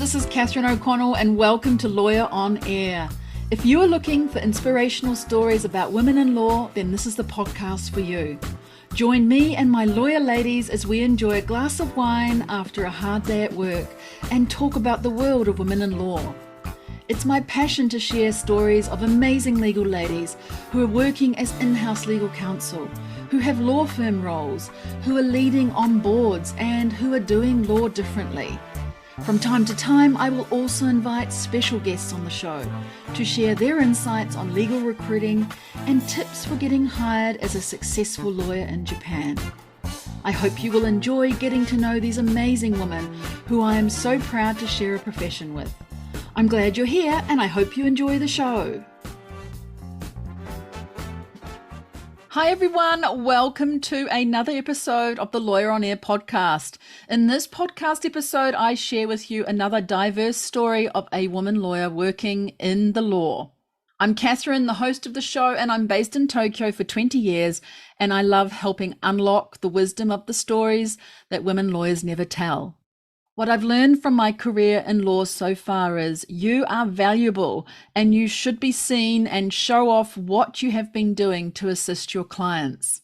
this is Catherine O'Connell and welcome to Lawyer on Air. If you are looking for inspirational stories about women in law, then this is the podcast for you. Join me and my lawyer ladies as we enjoy a glass of wine after a hard day at work and talk about the world of women in law. It's my passion to share stories of amazing legal ladies who are working as in-house legal counsel, who have law firm roles, who are leading on boards, and who are doing law differently. From time to time, I will also invite special guests on the show to share their insights on legal recruiting and tips for getting hired as a successful lawyer in Japan. I hope you will enjoy getting to know these amazing women who I am so proud to share a profession with. I'm glad you're here and I hope you enjoy the show. Hi everyone, welcome to another episode of the Lawyer on Air podcast. In this podcast episode, I share with you another diverse story of a woman lawyer working in the law. I'm Catherine, the host of the show, and I'm based in Tokyo for 20 years, and I love helping unlock the wisdom of the stories that women lawyers never tell. What I've learned from my career in law so far is you are valuable and you should be seen and show off what you have been doing to assist your clients.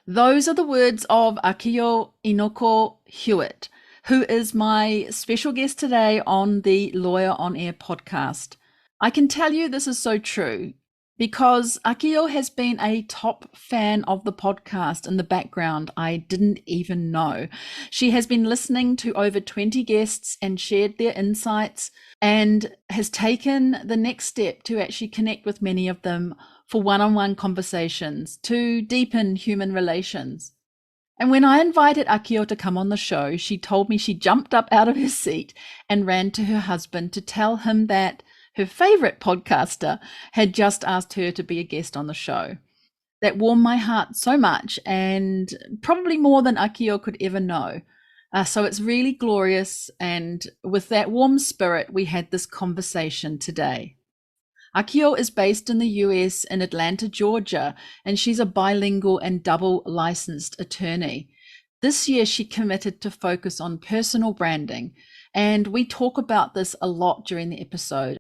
Those are the words of Akiyo Inoko Hewett, who is my special guest today on the Lawyer on Air podcast. I can tell you this is so true because Akiyo has been a top fan of the podcast in the background. I didn't even know. She has been listening to over 20 guests and shared their insights and has taken the next step to actually connect with many of them for one-on-one conversations to deepen human relations. And when I invited Akiyo to come on the show, she told me she jumped up out of her seat and ran to her husband to tell him that her favorite podcaster had just asked her to be a guest on the show. That warmed my heart so much, and probably more than Akiyo could ever know. So it's really glorious, and with that warm spirit, we had this conversation today. Akiyo is based in the US in Atlanta, Georgia, and she's a bilingual and double licensed attorney. This year, she committed to focus on personal branding, and we talk about this a lot during the episode.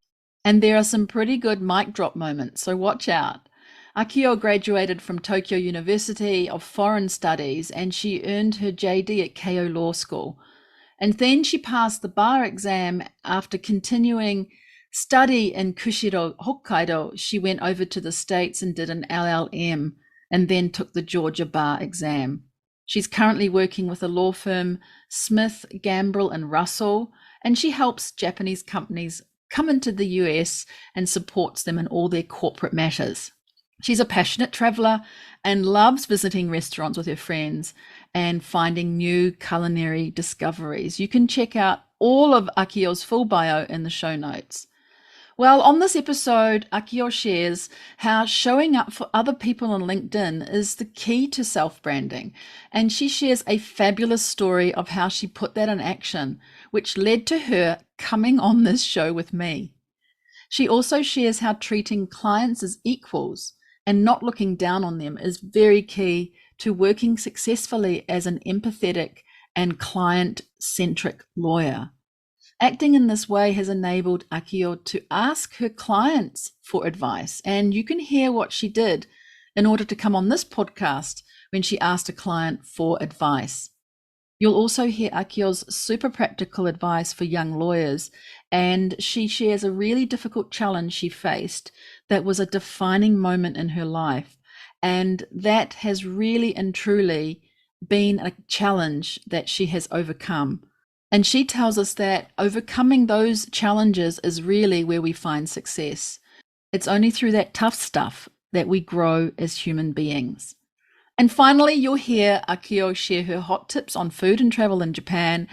And there are some pretty good mic drop moments, so watch out. Akiyo graduated from Keio University of Foreign Studies and she earned her JD at Keio Law School. And then she passed the bar exam. After continuing study in Kushiro, Hokkaido, she went over to the States and did an LL.M and then took the Georgia bar exam. She's currently working with a law firm, Smith, Gambrell and Russell, and she helps Japanese companies come into the US and supports them in all their corporate matters. She's a passionate traveler and loves visiting restaurants with her friends and finding new culinary discoveries. You can check out all of Akiyo's full bio in the show notes. Well, on this episode, Akiyo shares how showing up for other people on LinkedIn is the key to self-branding. And she shares a fabulous story of how she put that in action, which led to her coming on this show with me. She also shares how treating clients as equals and not looking down on them is very key to working successfully as an empathetic and client-centric lawyer. Acting in this way has enabled Akiyo to ask her clients for advice, and you can hear what she did in order to come on this podcast when she asked a client for advice. You'll also hear Akiyo's super practical advice for young lawyers, and she shares a really difficult challenge she faced that was a defining moment in her life, and that has really and truly been a challenge that she has overcome. And she tells us that overcoming those challenges is really where we find success. It's only through that tough stuff that we grow as human beings. And finally, you'll hear Akiyo share her hot tips on food and travel in Japan.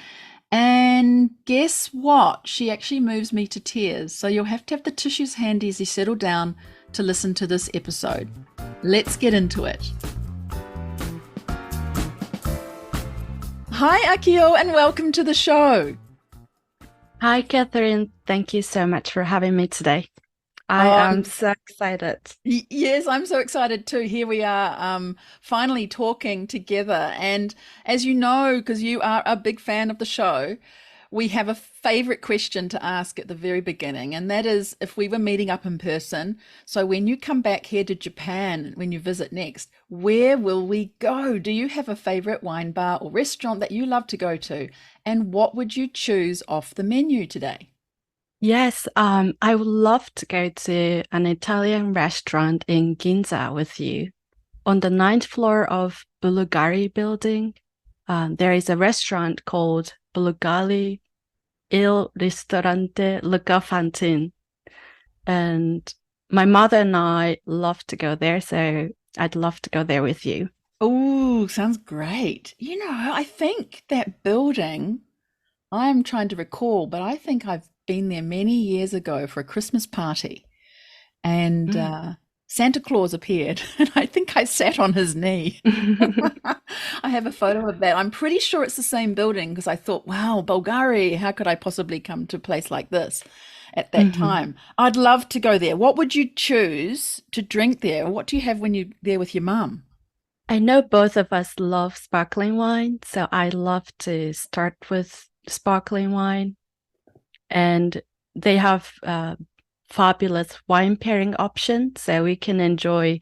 And guess what? She actually moves me to tears. So you'll have to have the tissues handy as you settle down to listen to this episode. Let's get into it. Hi, Akiyo, and welcome to the show. Hi, Catherine. Thank you so much for having me today. I am so excited. Yes, I'm so excited too. Here we are finally talking together. And as you know, because you are a big fan of the show, We have a favorite question to ask at the very beginning, and that is if we were meeting up in person. So, when you come back here to Japan, when you visit next, where will we go? Do you have a favorite wine bar or restaurant that you love to go to? And what would you choose off the menu today? Yes, I would love to go to an Italian restaurant in Ginza with you. On the ninth floor of Bulgari building, there is a restaurant called Bulgari Il Ristorante Luca Fantin. And my mother and I love to go there, so I'd love to go there with you. Oh, sounds great. I think that building, I'm trying to recall, but I think I've been there many years ago for a Christmas party. And Mm. Santa Claus appeared, and I think I sat on his knee. I have a photo of that. I'm pretty sure it's the same building because I thought, wow, Bulgari, how could I possibly come to a place like this at that Mhm. time? I'd love to go there. What would you choose to drink there? What do you have when you're there with your mum? I know both of us love sparkling wine, so I love to start with sparkling wine. And they have fabulous wine pairing options, so we can enjoy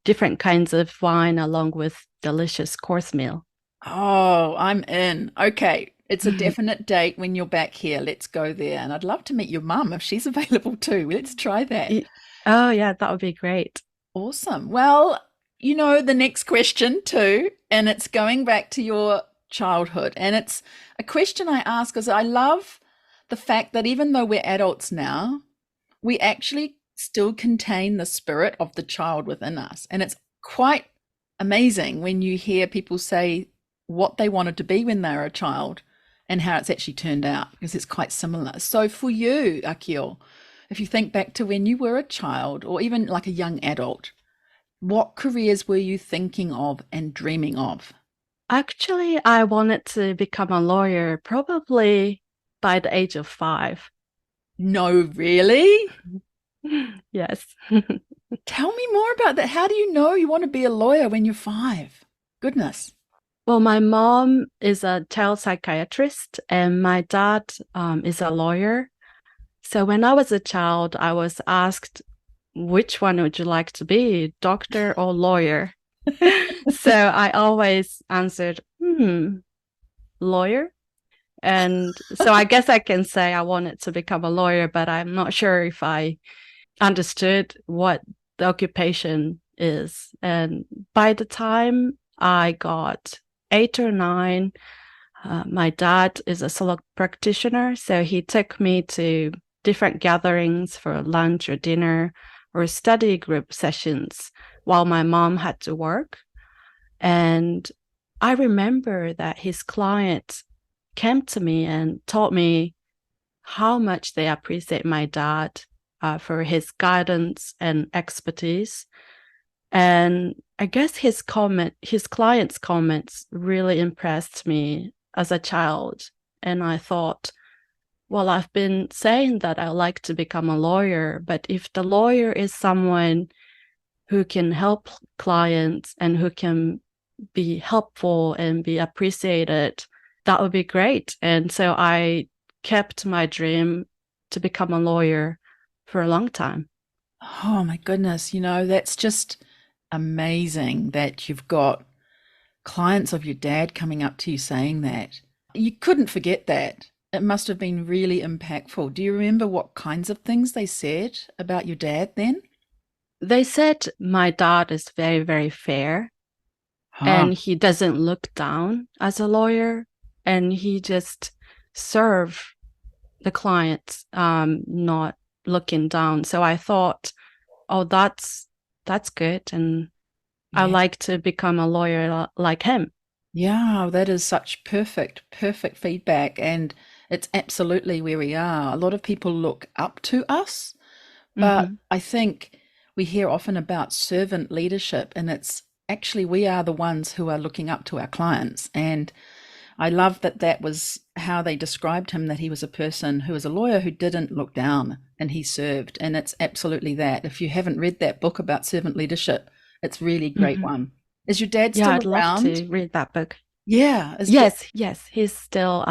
different kinds of wine along with delicious course meal. Oh, I'm in. Okay. It's a definite date when you're back here. Let's go there. And I'd love to meet your mum if she's available too. Let's try that. Oh, yeah, that would be great. Awesome. Well, the next question too, and it's going back to your childhood. And it's a question I ask because I love the fact that even though we're adults now, we actually still contain the spirit of the child within us. And it's quite amazing when you hear people say what they wanted to be when they were a child and how it's actually turned out, because it's quite similar. So for you, Akiyo, if you think back to when you were a child or even like a young adult, what careers were you thinking of and dreaming of? Actually, I wanted to become a lawyer probably by the age of 5. No, really? Yes. Tell me more about that. How do you know you want to be a lawyer when you're 5? Goodness. Well, my mom is a child psychiatrist and my dad is a lawyer. So when I was a child, I was asked, which one would you like to be, doctor or lawyer? So I always answered, lawyer. And so I guess I can say I wanted to become a lawyer, but I'm not sure if I understood what the occupation is. And by the time I got 8 or 9, my dad is a solo practitioner, so he took me to different gatherings for lunch or dinner or study group sessions while my mom had to work. And I remember that his clients came to me and told me how much they appreciate my dad for his guidance and expertise. And I guess his client's comments really impressed me as a child. And I thought, well, I've been saying that I like to become a lawyer, but if the lawyer is someone who can help clients and who can be helpful and be appreciated, that would be great. And so I kept my dream to become a lawyer for a long time. Oh my goodness, that's just amazing that you've got clients of your dad coming up to you saying that. You couldn't forget that. It must have been really impactful. Do you remember what kinds of things they said about your dad then? They said my dad is very, very fair Huh. and he doesn't look down as a lawyer and he just serve the clients, not looking down. So I thought, oh, that's good. And I Yeah. like to become a lawyer like him. Yeah, that is such perfect, perfect feedback. And it's absolutely where we are. A lot of people look up to us, but Mm-hmm. I think we hear often about servant leadership, and it's actually we are the ones who are looking up to our clients. And I love that that was how they described him, that he was a person who was a lawyer who didn't look down and he served. And it's absolutely that. If you haven't read that book about servant leadership, it's really a great Mm-hmm. one. Is your dad Yeah, still I'd love around? to read that book. Yeah. Yes, he's still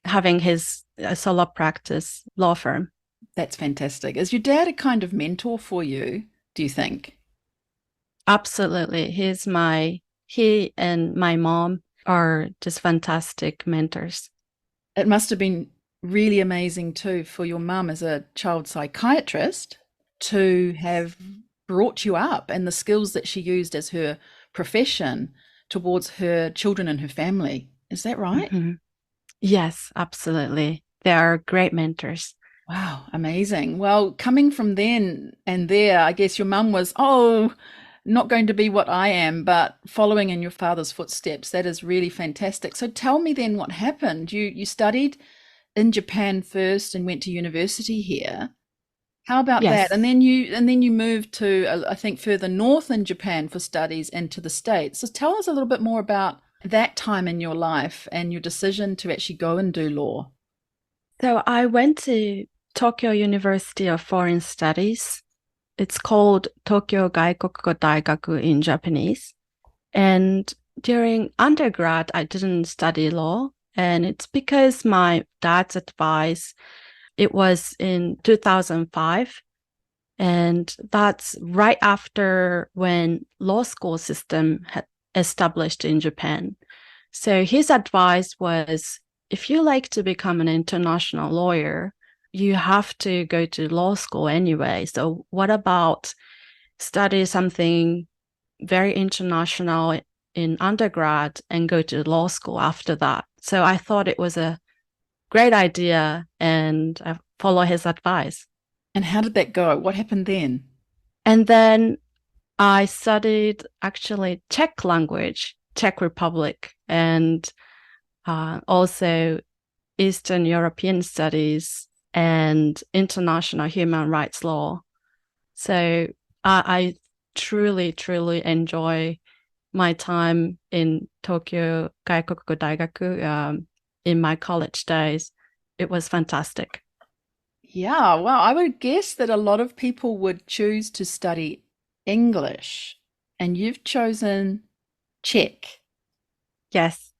having his solo practice law firm. That's fantastic. Is your dad a kind of mentor for you, do you think? Absolutely. He and my mom are just fantastic mentors. It must have been really amazing too for your mum as a child psychiatrist to have brought you up and the skills that she used as her profession towards her children and her family. Is that right? Hmm. Yes, absolutely. They are great mentors. Wow, amazing. Well, coming from then and there, I guess your mum was, oh, not going to be what I am, but following in your father's footsteps. That is really fantastic. So tell me then what happened. You studied in Japan first and went to university here. How about that? Yes. And then you moved to I think further north in Japan for studies and to the States. So tell us a little bit more about that time in your life and your decision to actually go and do law. So I went to Tokyo University of Foreign Studies. It's called Tokyo Gaikokugo Daigaku in Japanese. And during undergrad, I didn't study law. And it's because my dad's advice, it was in 2005. And that's right after when law school system had established in Japan. So his advice was, if you like to become an international lawyer, you have to go to law school anyway. So what about study something very international in undergrad and go to law school after that? So I thought it was a great idea and I follow his advice. And how did that go? What happened then? And then I studied actually Czech language, Czech Republic, and also Eastern European studies and international human rights law. So I truly, truly enjoy my time in Tokyo Gaikokugo Daigaku in my college days. It was fantastic. Yeah, well, I would guess that a lot of people would choose to study English, and you've chosen Czech. Yes.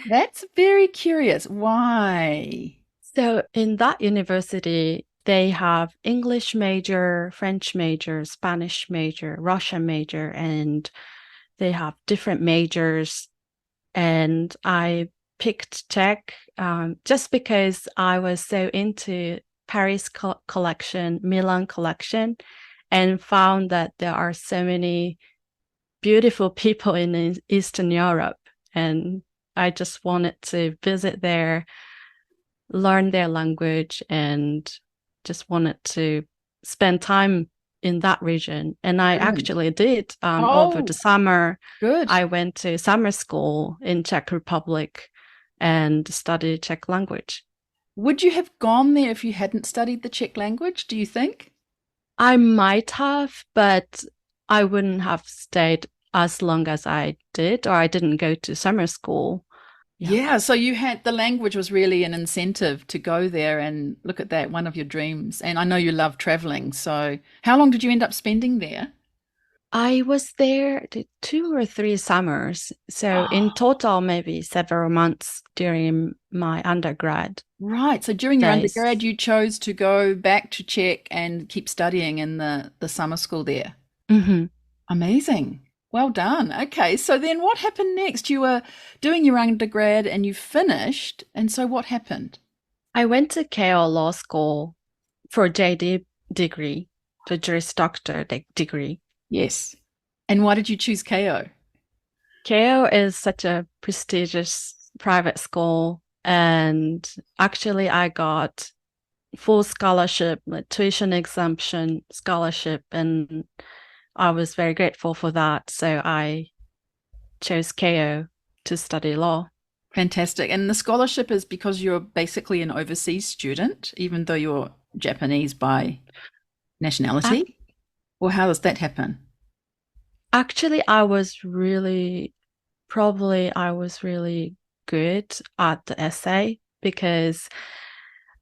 That's very curious. Why? So in that university, they have English major, French major, Spanish major, Russian major, and they have different majors. And I picked Czech just because I was so into Paris collection, Milan collection, and found that there are so many beautiful people in Eastern Europe. And I just wanted to visit there, learn their language, and just wanted to spend time in that region. And I Brilliant. actually did over the Oh, summer. good. I went to summer school in Czech Republic and studied Czech language. Would you have gone there if you hadn't studied the Czech language, do you think? I might have, but I wouldn't have stayed as long as I did, or I didn't go to summer school. Yeah. Yeah, so you had the language was really an incentive to go there and look at that, one of your dreams. And I know you love traveling. So how long did you end up spending there? I was there 2 or 3 summers. So in total, maybe several months during my undergrad Right. So during your days. undergrad, you chose to go back to Czech and keep studying in the summer school there. Hmm. Amazing. Well done. Okay. So then what happened next? You were doing your undergrad and you finished. And so what happened? I went to Keio Law School for JD degree, the Juris Doctor degree. Yes. And why did you choose KO? Keio is such a prestigious private school, and actually I got full scholarship, like tuition exemption scholarship, and I was very grateful for that. So I chose Keio to study law. Fantastic. And the scholarship is because you're basically an overseas student, even though you're Japanese by Ac- nationality? Or how does that happen? Actually, I was really good at the essay because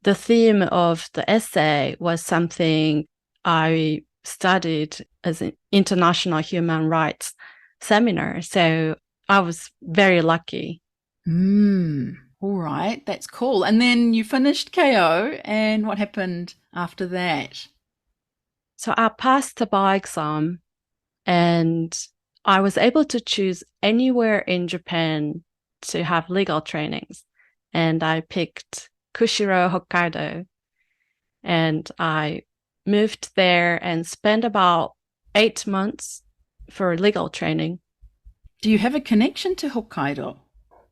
the theme of the essay was something I studied as an international human rights seminar. So I was very lucky. Hmm. All right, that's cool. And then you finished KO, and what happened after that? So I passed the bar exam and I was able to choose anywhere in Japan to have legal trainings. And I picked Kushiro, Hokkaido, and I moved there and spent about 8 months for legal training. Do you have a connection to Hokkaido?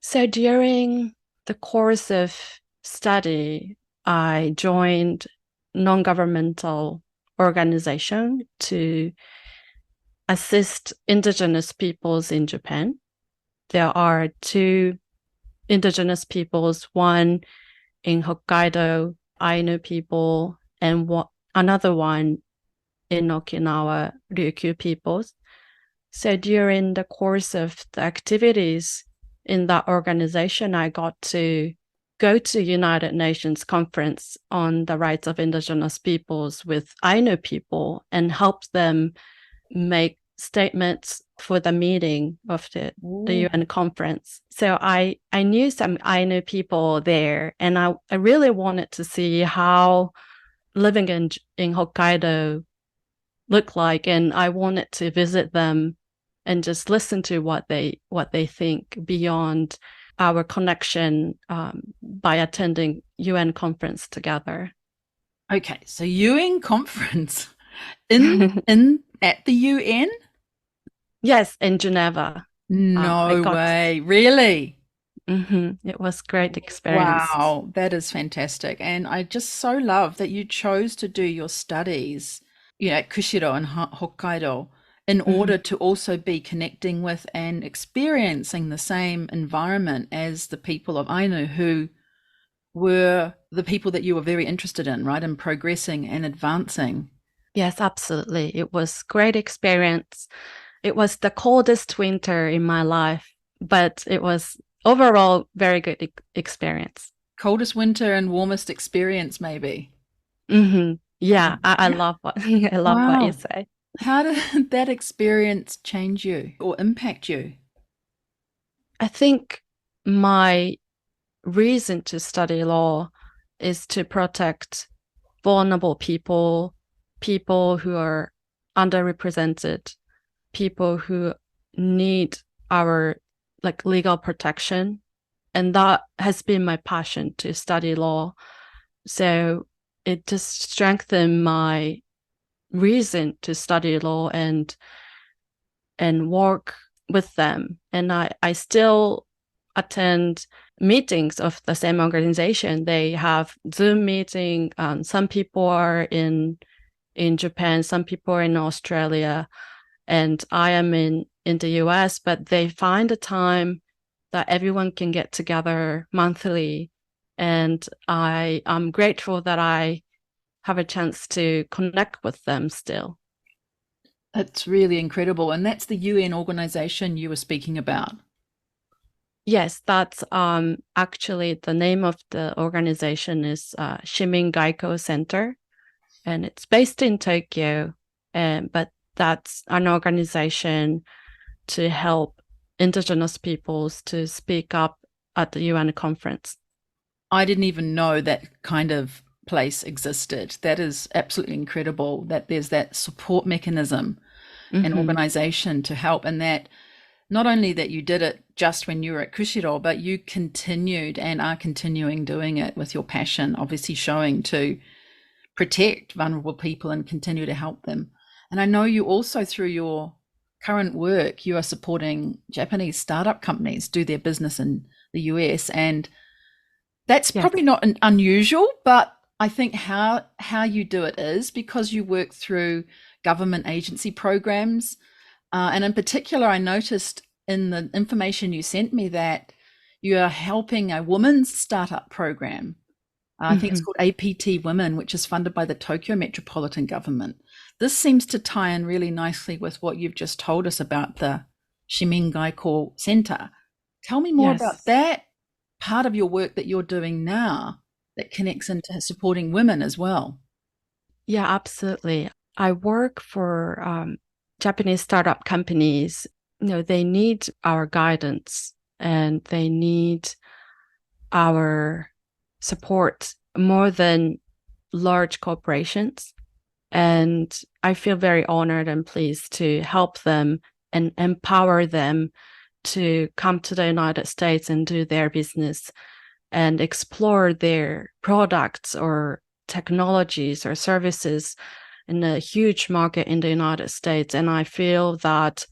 So during the course of study, I joined non-governmental organization to assist indigenous peoples in Japan. There are two indigenous peoples, one in Hokkaido, Ainu people, and another one in Okinawa, Ryukyu peoples. So during the course of the activities in that organization, I got to go to United Nations conference on the rights of indigenous peoples with Ainu people and help them make statements for the meeting of the UN conference. So I knew some Ainu people there, and I really wanted to see how living in Hokkaido looked like, and I wanted to visit them and just listen to what they think beyond our connection by attending UN conference together. Okay, so UN conference in at the UN? Yes, in Geneva. No way, really? It was great experience. Wow, that is fantastic. And I just so love that you chose to do your studies, at Kushiro and Hokkaido in order to also be connecting with and experiencing the same environment as the people of Ainu who were the people that you were very interested in, right? In progressing and advancing. Yes, absolutely. It was great experience. It was the coldest winter in my life, but it was overall very good experience. Coldest winter and warmest experience, maybe. Yeah, I love what I love what you Wow. say. How did that experience change you or impact you? I think my reason to study law is to protect vulnerable people, people who are underrepresented, people who need our legal protection. And that has been my passion to study law. So it just strengthened my reason to study law and work with them. And I still attend meetings of the same organization. They have Zoom meeting. Some people are in Japan, some people are in Australia, and I am in the US, but they find a time that everyone can get together monthly. And I am grateful that I have a chance to connect with them still. It's really incredible. And that's the UN organization you were speaking about. Yes, that's actually the name of the organization is Shimin Gaiko Center, and it's based in Tokyo. But that's an organization to help indigenous peoples to speak up at the UN conference. I didn't even know that kind of place existed. That is absolutely incredible that there's that support mechanism and organization to help, and that not only that you did it just when you were at Kushiro, but you continued and are continuing doing it with your passion, obviously showing to protect vulnerable people and continue to help them. And I know you also, through your current work, you are supporting Japanese startup companies do their business in the US. And that's Yes. probably not unusual, but I think how you do it is because you work through government agency programs. And in particular, I noticed in the information you sent me that you are helping a women's startup program. I think it's called APT Women, which is funded by the Tokyo Metropolitan Government. This seems to tie in really nicely with what you've just told us about the Shimin Gaiko Center. Tell me more about that part of your work that you're doing now that connects into supporting women as well. Yeah, absolutely. I work for Japanese startup companies. They need our guidance and they need our support more than large corporations. And I feel very honored and pleased to help them and empower them to come to the United States and do their business and explore their products or technologies or services in a huge market in the United States. And I feel that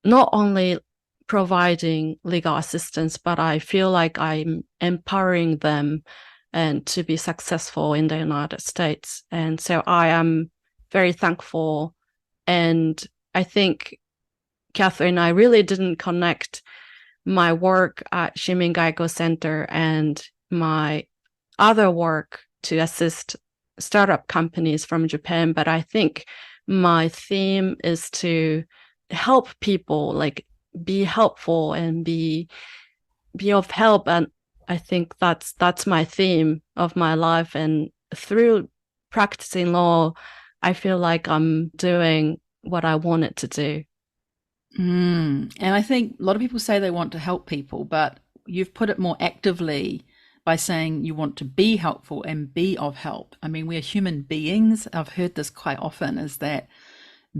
not only providing legal assistance, but I feel like I'm empowering them and to be successful in the United States. And so I am very thankful. And I think, Catherine, I really didn't connect my work at Shimin Gaiko Center and my other work to assist startup companies from Japan, but I think my theme is to help people, like be helpful and be of help. And I think that's my theme of my life. And through practicing law, I feel like I'm doing what I wanted to do. And I think a lot of people say they want to help people, but you've put it more actively by saying you want to be helpful and be of help. I mean, we are human beings. I've heard this quite often, is that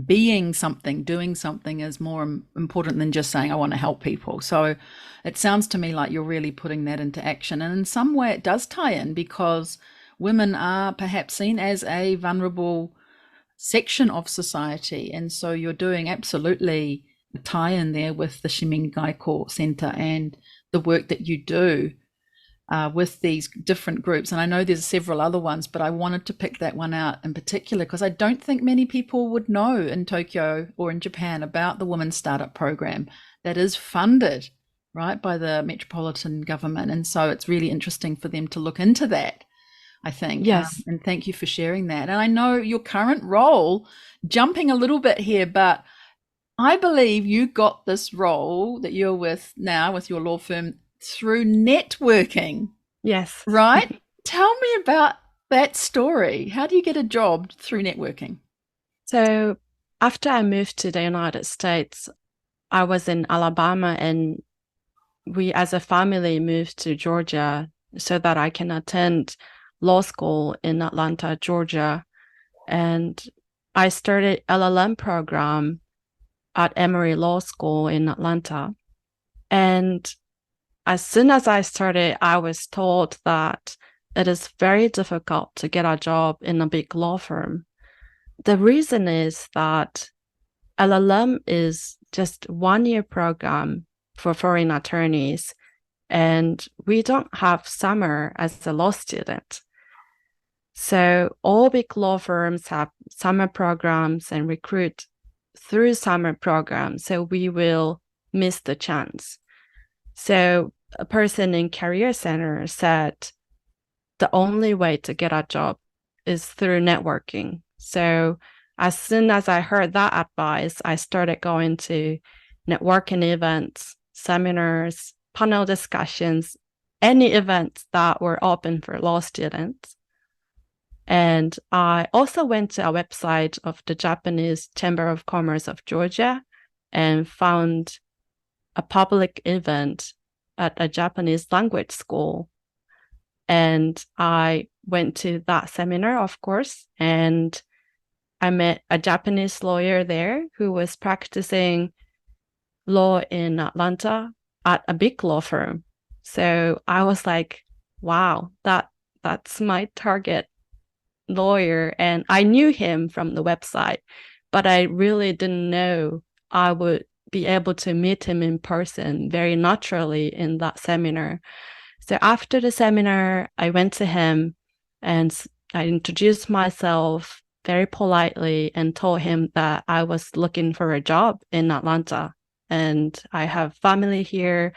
being something, doing something is more important than just saying, I want to help people. So it sounds to me like you're really putting that into action. And in some way, it does tie in because women are perhaps seen as a vulnerable section of society. And so you're doing absolutely a tie in there with the Shimin Gaiko Center and the work that you do with these different groups. And I know there's several other ones, but I wanted to pick that one out in particular because I don't think many people would know in Tokyo or in Japan about the Women's Startup Program that is funded, right, by the metropolitan government. And so it's really interesting for them to look into that, I think. Yes. And thank you for sharing that. And I know your current role, jumping a little bit here, but I believe you got this role that you're with now with your law firm through networking. Yes. Right? Tell me about that story. How do you get a job through networking? So after I moved to the United States, I was in Alabama, and we as a family moved to Georgia so that I can attend law school in Atlanta, Georgia. And I started LL.M program at Emory Law School in Atlanta. And as soon as I started, I was told that it is very difficult to get a job in a big law firm. The reason is that LL.M is just 1 year program for foreign attorneys, and we don't have summer as a law student. So all big law firms have summer programs and recruit through summer programs. So we will miss the chance. So a person in Career Center said the only way to get a job is through networking. So as soon as I heard that advice, I started going to networking events, seminars, panel discussions, any events that were open for law students. And I also went to a website of the Japanese Chamber of Commerce of Georgia and found a public event at a Japanese language school. And I went to that seminar, of course, and I met a Japanese lawyer there who was practicing law in Atlanta at a big law firm. So I was like, wow, that's my target lawyer. And I knew him from the website, but I really didn't know I would be able to meet him in person very naturally in that seminar. So after the seminar, I went to him and I introduced myself very politely and told him that I was looking for a job in Atlanta. And I have family here.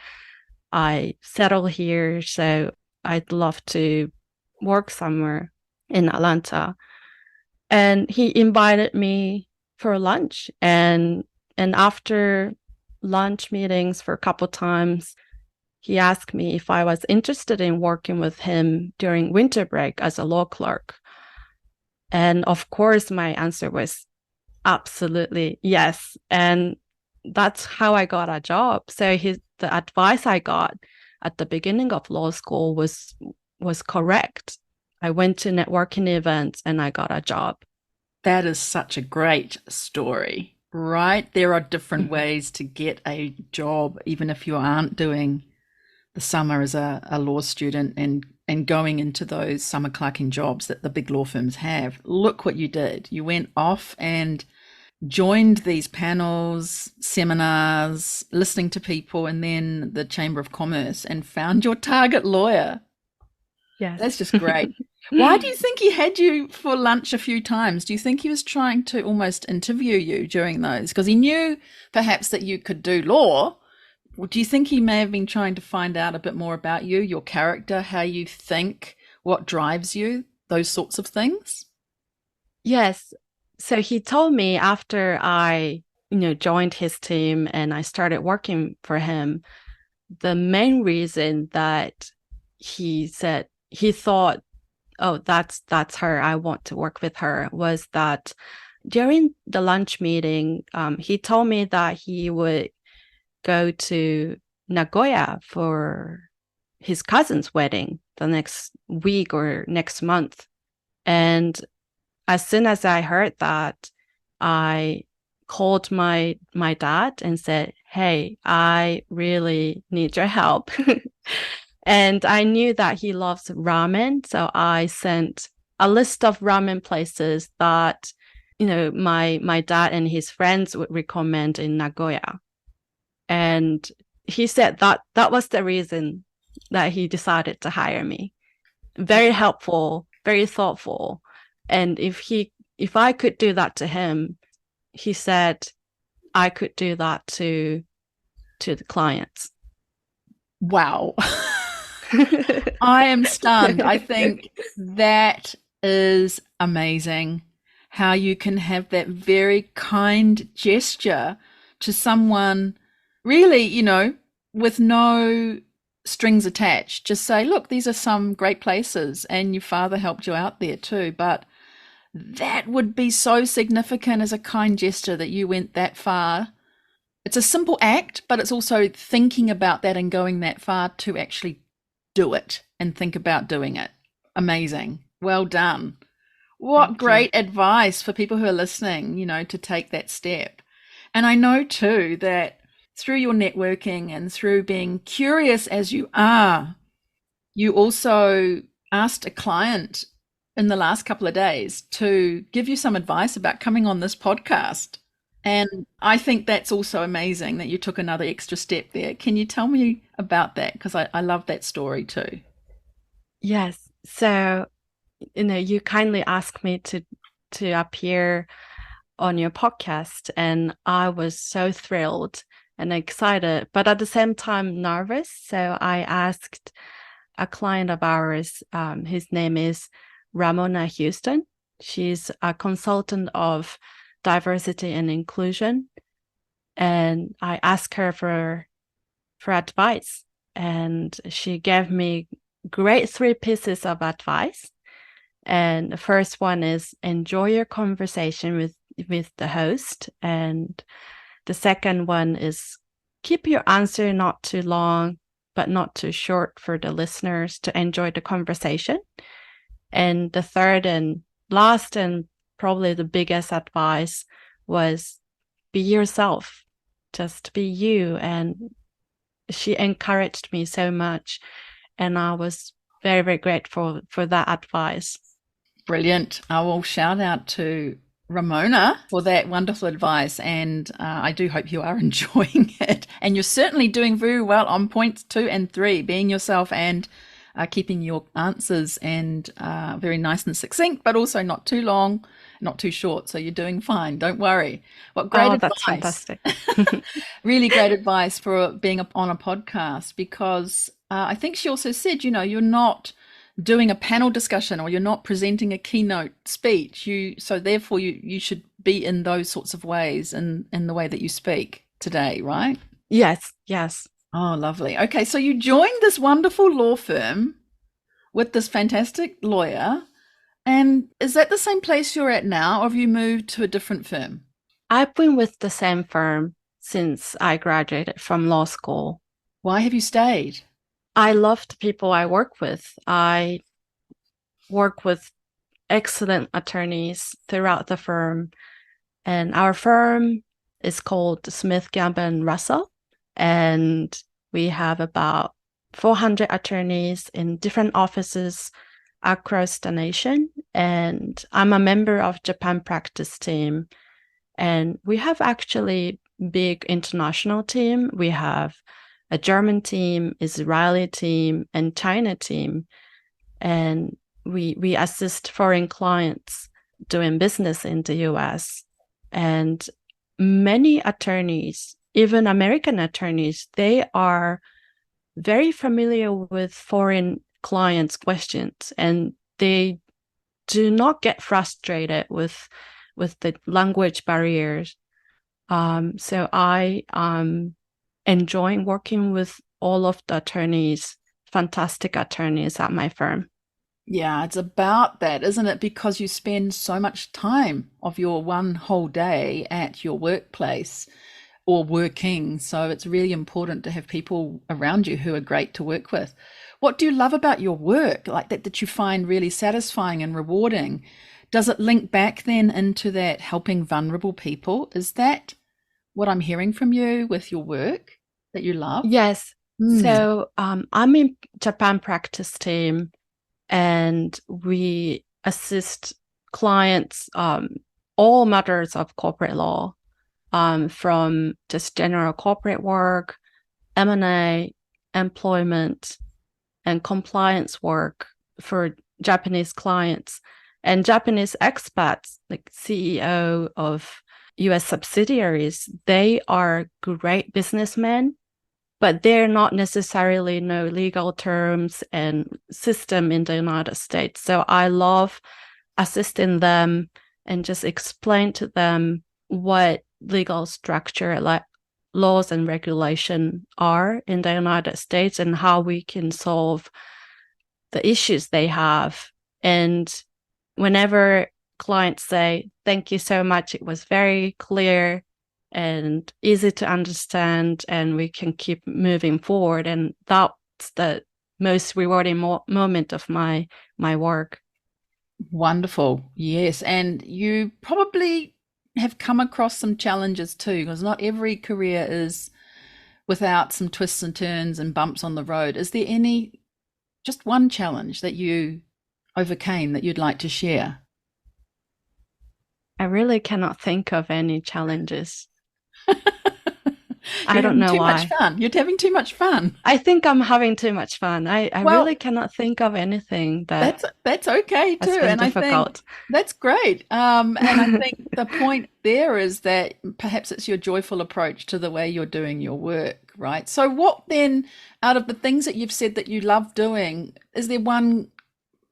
I settle here, so I'd love to work somewhere in Atlanta. And he invited me for lunch. And after lunch meetings for a couple times, he asked me if I was interested in working with him during winter break as a law clerk. And of course, my answer was absolutely yes. And that's how I got a job. So the advice I got at the beginning of law school was correct. I went to networking events and I got a job. That is such a great story, right? There are different ways to get a job, even if you aren't doing the summer as a law student and going into those summer clerking jobs that the big law firms have. Look what you did. You went off and joined these panels, seminars, listening to people, and then the Chamber of Commerce, and found your target lawyer. Yes. That's just great. Why do you think he had you for lunch a few times? Do you think he was trying to almost interview you during those? Because he knew perhaps that you could do law. Do you think he may have been trying to find out a bit more about you, your character, how you think, what drives you, those sorts of things? Yes. So he told me after I, joined his team and I started working for him, the main reason that he said he thought, oh, that's her, I want to work with her, was that during the lunch meeting, he told me that he would go to Nagoya for his cousin's wedding the next week or next month. And as soon as I heard that, I called my dad and said, hey, I really need your help. And I knew that he loves ramen. So I sent a list of ramen places that, my dad and his friends would recommend in Nagoya. And he said that was the reason that he decided to hire me. Very helpful, very thoughtful. And if I could do that to him, he said I could do that to the clients. Wow. I am stunned. I think that is amazing, how you can have that very kind gesture to someone, really, with no strings attached. Just say, look, these are some great places, and your father helped you out there too. But that would be so significant as a kind gesture that you went that far. It's a simple act, but it's also thinking about that and going that far to actually do it and think about doing it. Amazing. Well done. What great advice for people who are listening, to take that step. And I know too that through your networking and through being curious as you are, you also asked a client in the last couple of days to give you some advice about coming on this podcast. And I think that's also amazing that you took another extra step there. Can you tell me about that? Because I love that story too. Yes. So, you kindly asked me to appear on your podcast, and I was so thrilled and excited, but at the same time nervous. So I asked a client of ours, his name is Ramona Houston. She's a consultant of diversity and inclusion. And I asked her for advice, and she gave me great 3 pieces of advice. And the first one is enjoy your conversation with the host. And the second one is keep your answer not too long, but not too short for the listeners to enjoy the conversation. And the third and last and probably the biggest advice was be yourself, just be you. And she encouraged me so much. And I was very, very grateful for that advice. Brilliant. I will shout out to Ramona for that wonderful advice. And I do hope you are enjoying it. And you're certainly doing very well on points 2 and 3, being yourself and keeping your answers and very nice and succinct, but also not too long, not too short. So you're doing fine. Don't worry. What great advice. That's fantastic. Really great advice for being on a podcast, because I think she also said, you're not doing a panel discussion or you're not presenting a keynote speech. So therefore you should be in those sorts of ways in the way that you speak today, right? Yes. Oh, lovely. Okay, so you joined this wonderful law firm with this fantastic lawyer. And is that the same place you're at now, or have you moved to a different firm? I've been with the same firm since I graduated from law school. Why have you stayed? I love the people I work with. I work with excellent attorneys throughout the firm. And our firm is called Smith, Gambrell, and Russell. And we have about 400 attorneys in different offices across the nation. And I'm a member of Japan practice team. And we have actually big international team. We have a German team, Israeli team, and China team. And we assist foreign clients doing business in the US. And many attorneys, even American attorneys, they are very familiar with foreign clients' questions, and they do not get frustrated with the language barriers. So I am enjoying working with all of the attorneys, fantastic attorneys at my firm. Yeah, it's about that, isn't it? Because you spend so much time of your one whole day at your workplace or working. So it's really important to have people around you who are great to work with. What do you love about your work, like that you find really satisfying and rewarding? Does it link back then into that helping vulnerable people? Is that what I'm hearing from you with your work that you love? Yes. Mm. So I'm in Japan practice team, and we assist clients all matters of corporate law, from just general corporate work, M&A, employment, and compliance work for Japanese clients. And Japanese expats, like CEO of US subsidiaries, they are great businessmen, but they're not necessarily know legal terms and system in the United States. So I love assisting them and just explain to them what legal structure, like laws and regulation, are in the United States and how we can solve the issues they have. And whenever clients say, "Thank you so much, it was very clear and easy to understand, and we can keep moving forward," and that's the most rewarding moment of my work. Wonderful. Yes. And you probably have come across some challenges too, because not every career is without some twists and turns and bumps on the road. Is there any, just one challenge that you overcame that you'd like to share? I really cannot think of any challenges. I You're don't having know too much why. fun. You're having too much fun. I think I'm having too much fun. I really Well, cannot think of anything that that's okay has too, been and I think difficult. that's great. And I think the point there is that perhaps it's your joyful approach to the way you're doing your work, right? So, what then, out of the things that you've said that you love doing, is there one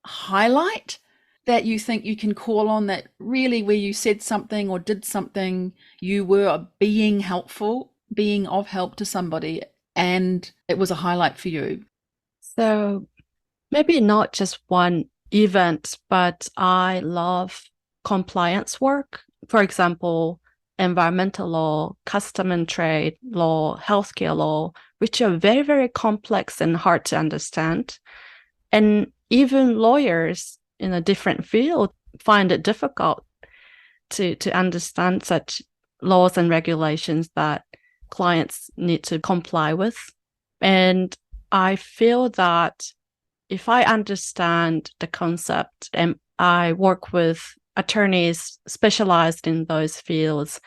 highlight that you think you can call on that really, where you said something or did something, you were being helpful, being of help to somebody, and it was a highlight for you? So maybe not just one event, but I love compliance work. For example, environmental law, custom and trade law, healthcare law, which are very, very complex and hard to understand. And even lawyers in a different field find it difficult to understand such laws and regulations that clients need to comply with. And I feel that if I understand the concept and I work with attorneys specialized in those fields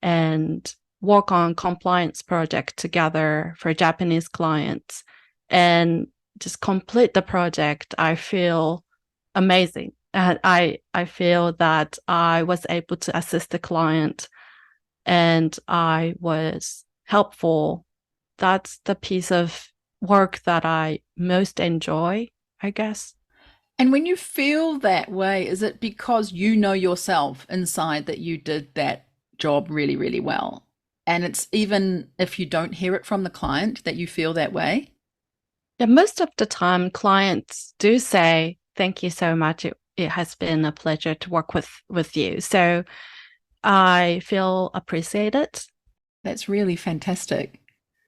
and work on compliance project together for Japanese clients and just complete the project, I feel amazing. And I feel that I was able to assist the client and I was helpful. That's the piece of work that I most enjoy, I guess. And when you feel that way, is it because you know yourself inside that you did that job really, really well? And it's even if you don't hear it from the client that you feel that way? Yeah, most of the time clients do say, "Thank you so much. It has been a pleasure to work with you." So I feel appreciated. That's really fantastic.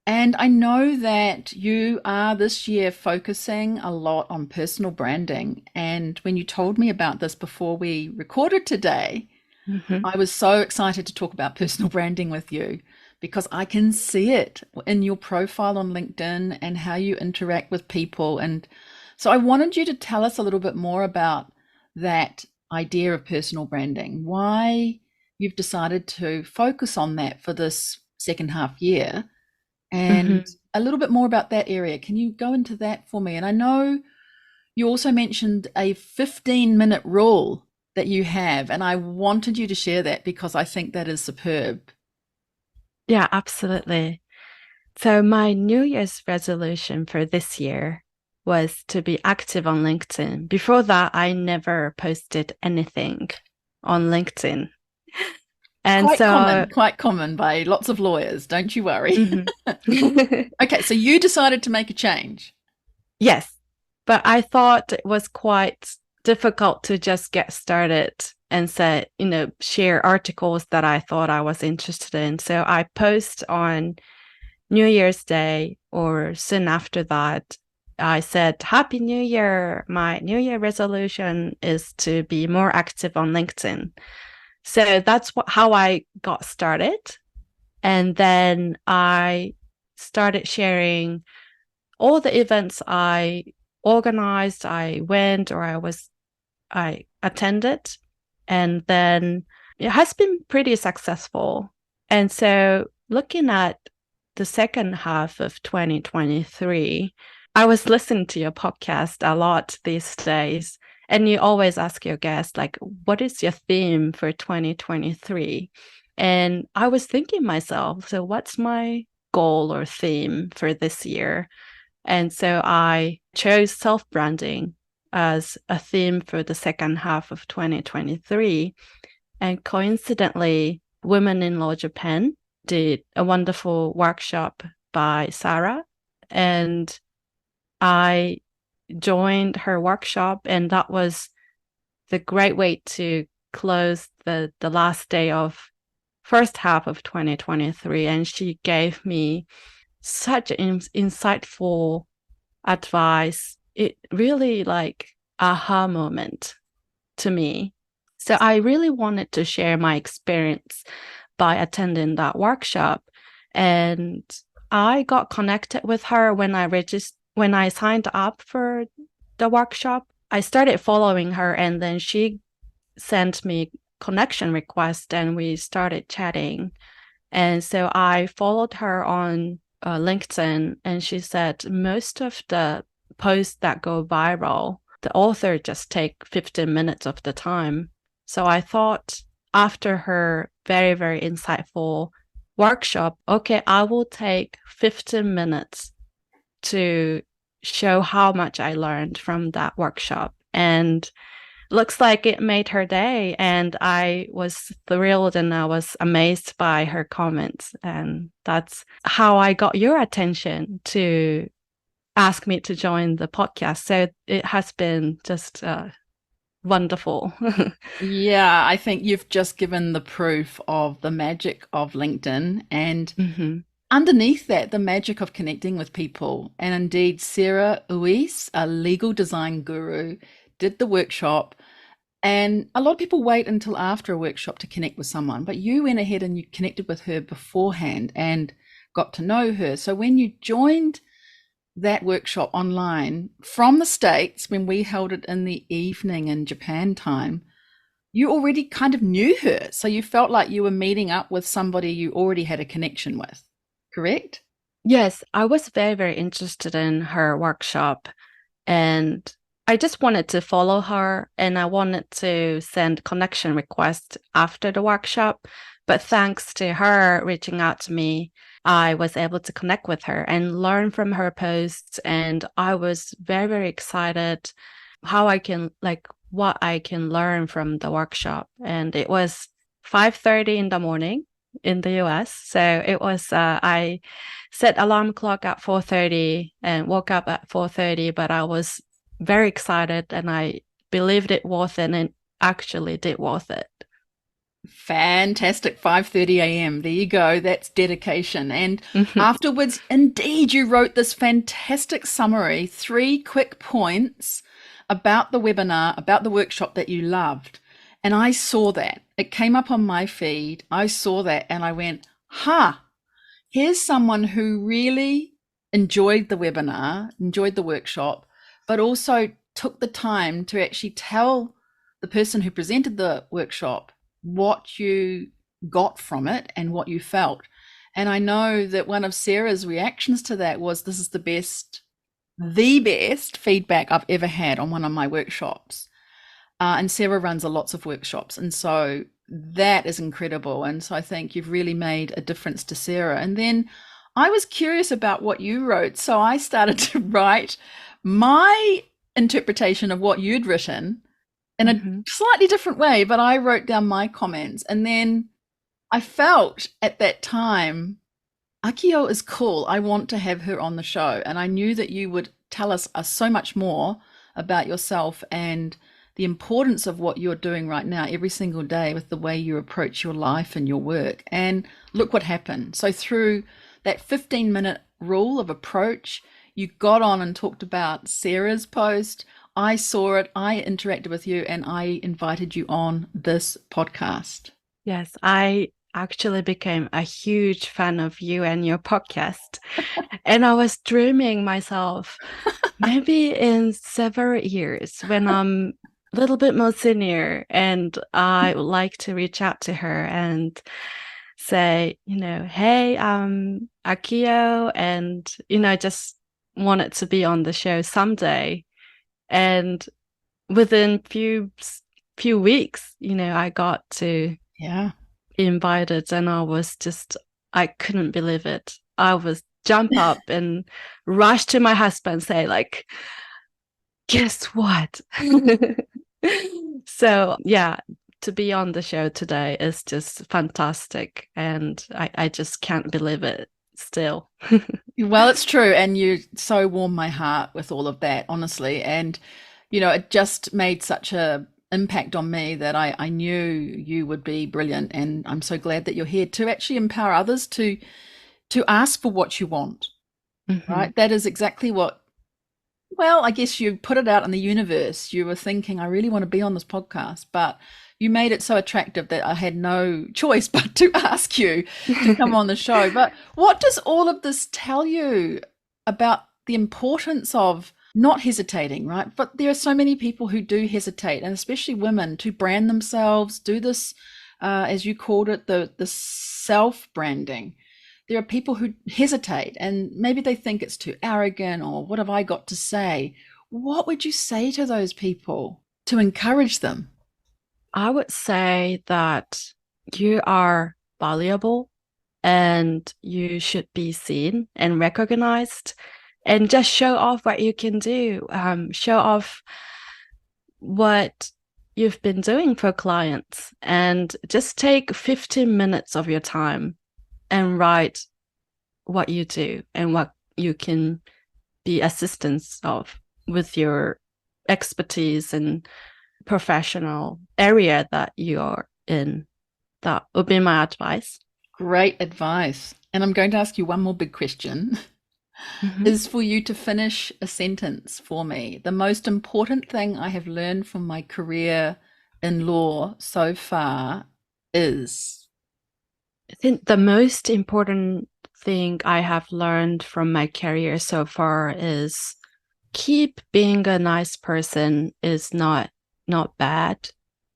And I know that you are this year focusing a lot on personal branding. And when you told me about this before we recorded today, Hmm. I was so excited to talk about personal branding with you because I can see it in your profile on LinkedIn and how you interact with people. And so I wanted you to tell us a little bit more about that idea of personal branding, why you've decided to focus on that for this second half year, and Hmm. a little bit more about that area. Can you go into that for me? And I know you also mentioned a 15-minute rule that you have, and I wanted you to share that because I think that is superb. Yeah, absolutely. So my New Year's resolution for this year was to be active on LinkedIn. Before that, I never posted anything on LinkedIn. And so, Quite common by lots of lawyers, don't you worry. mhm. Okay, so you decided to make a change. Yes, but I thought it was quite difficult to just get started and say, share articles that I thought I was interested in. So I post on New Year's Day or soon after that. I said, Happy New Year. My New Year resolution is to be more active on LinkedIn. So that's how I got started. And then I started sharing all the events I organized, I went or I attended. And then it has been pretty successful. And so looking at the second half of 2023, I was listening to your podcast a lot these days. And you always ask your guests, like, what is your theme for 2023? And I was thinking myself, so what's my goal or theme for this year? And so I chose self branding as a theme for the second half of 2023. And coincidentally, Women in Law Japan did a wonderful workshop by Sarah. And I joined her workshop, and that was the great way to close the last day of first half of 2023. And she gave me such insightful advice. It really like aha moment to me. So I really wanted to share my experience by attending that workshop. And I got connected with her when I signed up for the workshop. I started following her, and then she sent me connection request and we started chatting. And so I followed her on LinkedIn, and she said most of the posts that go viral, the author just take 15 minutes of the time. So I thought after her very, very insightful workshop, okay, I will take 15 minutes to show how much I learned from that workshop. And looks like it made her day. And I was thrilled and I was amazed by her comments. And that's how I got your attention to ask me to join the podcast. So it has been just wonderful. Yeah, I think you've just given the proof of the magic of LinkedIn and Hmm. underneath that, the magic of connecting with people. And indeed, Sarah Uis, a legal design guru, did the workshop. And a lot of people wait until after a workshop to connect with someone, but you went ahead and you connected with her beforehand and got to know her. So when you joined that workshop online from the States, when we held it in the evening in Japan time, you already kind of knew her. So you felt like you were meeting up with somebody you already had a connection with, correct? Yes, I was very, very interested in her workshop. And I just wanted to follow her and I wanted to send connection requests after the workshop. But thanks to her reaching out to me, I was able to connect with her and learn from her posts. And I was very, very excited how I can like what I can learn from the workshop. And it was 5:30 in the morning in the US. So it was I set alarm clock at 4:30 and woke up at 4:30, but I was very excited and I believed it worth it and it actually did worth it. Fantastic. 5:30 a.m. There you go. That's dedication. And Mhm. afterwards, indeed, you wrote this fantastic summary, 3 quick points about the webinar, about the workshop that you loved. And I saw that. It came up on my feed. I saw that and I went, ha, here's someone who really enjoyed the webinar, enjoyed the workshop, but also took the time to actually tell the person who presented the workshop what you got from it and what you felt. And I know that one of Sarah's reactions to that was, this is the best feedback I've ever had on one of my workshops. And Sarah runs a lots of workshops. And so that is incredible. And so I think you've really made a difference to Sarah. And then I was curious about what you wrote. So I started to write my interpretation of what you'd written in a Mhm. slightly different way, but I wrote down my comments. And then I felt at that time, Akiyo is cool. I want to have her on the show. And I knew that you would tell us so much more about yourself and the importance of what you're doing right now every single day with the way you approach your life and your work. And look what happened. So, through that 15-minute rule of approach, you got on and talked about Sarah's post. I saw it, I interacted with you, and I invited you on this podcast. Yes, I actually became a huge fan of you and your podcast. And I was dreaming myself, maybe in several years when I'm a little bit more senior and I would like to reach out to her and say, hey, I'm Akiyo, and, just wanted to be on the show someday. And within few weeks, I got to Yeah. invited, and I couldn't believe it. I was jump up and rush to my husband, say like, guess what? So yeah, to be on the show today is just fantastic, and I just can't believe it still. Well, it's true. And you so warmed my heart with all of that, honestly. And, it just made such a impact on me that I knew you would be brilliant. And I'm so glad that you're here to actually empower others to ask for what you want, Mhm. right? That is exactly what, well, I guess you put it out in the universe. You were thinking, I really want to be on this podcast, but you made it so attractive that I had no choice but to ask you to come on the show. But what does all of this tell you about the importance of not hesitating, right? But there are so many people who do hesitate, and especially women, to brand themselves, do this, as you called it, the self branding. There are people who hesitate and maybe they think it's too arrogant, or what have I got to say? What would you say to those people to encourage them? I would say that you are valuable and you should be seen and recognized, and just show off what you can do. Show off what you've been doing for clients, and just take 15 minutes of your time and write what you do and what you can be assistance of with your expertise and professional area that you're in. That would be my advice. Great advice. And I'm going to ask you one more big question Mhm. is for you to finish a sentence for me. The most important thing I have learned from my career in law so far is. I think the most important thing I have learned from my career so far is keep being a nice person is not bad,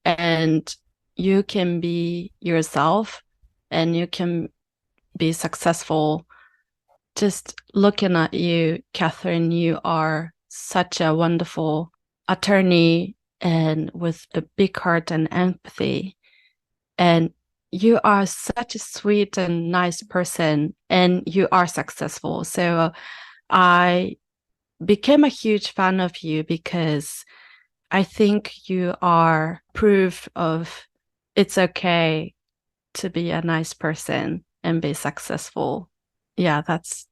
and you can be yourself and you can be successful. Just looking at you, Catherine, you are such a wonderful attorney and with a big heart and empathy. And you are such a sweet and nice person, and you are successful. So I became a huge fan of you because I think you are proof of it's okay to be a nice person and be successful. Yeah, that's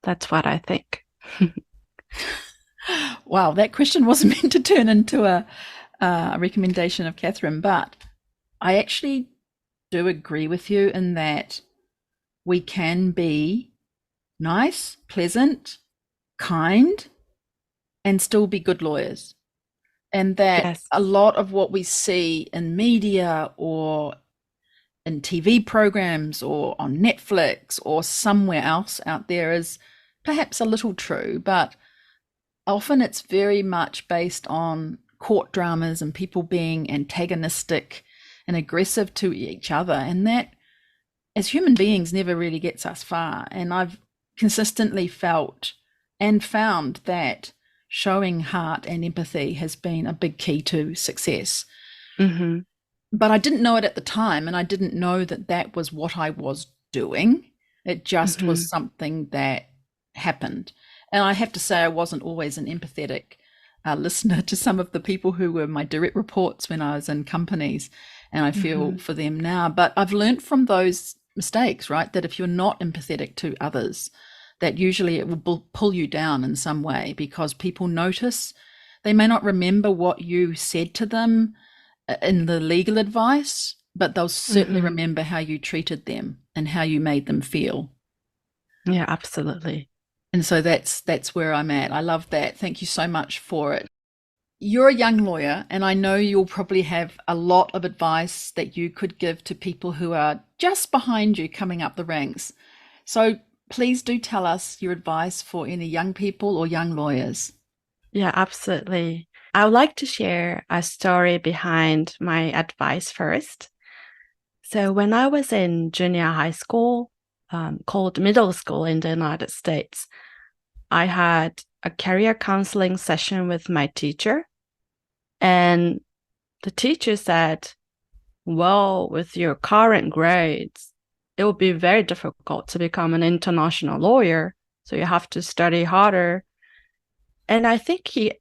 what I think. Wow, that question wasn't meant to turn into a recommendation of Catherine, but I actually do agree with you in that we can be nice, pleasant, kind, and still be good lawyers. And that Yes. a lot of what we see in media or in TV programs or on Netflix or somewhere else out there is perhaps a little true, but often it's very much based on court dramas and people being antagonistic and aggressive to each other. And that, as human beings, never really gets us far. And I've consistently felt and found that showing heart and empathy has been a big key to success. Mm-hmm. But I didn't know it at the time, and I didn't know that that was what I was doing. It just Mm-hmm. was something that happened. And I have to say, I wasn't always an empathetic listener to some of the people who were my direct reports when I was in companies, and I feel Mm-hmm. for them now. But I've learned from those mistakes, right? That if you're not empathetic to others, that usually it will pull you down in some way because people notice. They may not remember what you said to them in the legal advice, but they'll certainly Mm-hmm. remember how you treated them and how you made them feel. Yeah, absolutely. And so that's where I'm at. I love that. Thank you so much for it. You're a young lawyer, and I know you'll probably have a lot of advice that you could give to people who are just behind you coming up the ranks. So please do tell us your advice for any young people or young lawyers. Yeah, absolutely. I would like to share a story behind my advice first. So when I was in junior high school, called middle school in the United States, I had a career counseling session with my teacher. And the teacher said, well, with your current grades, it will be very difficult to become an international lawyer. So you have to study harder. And I think he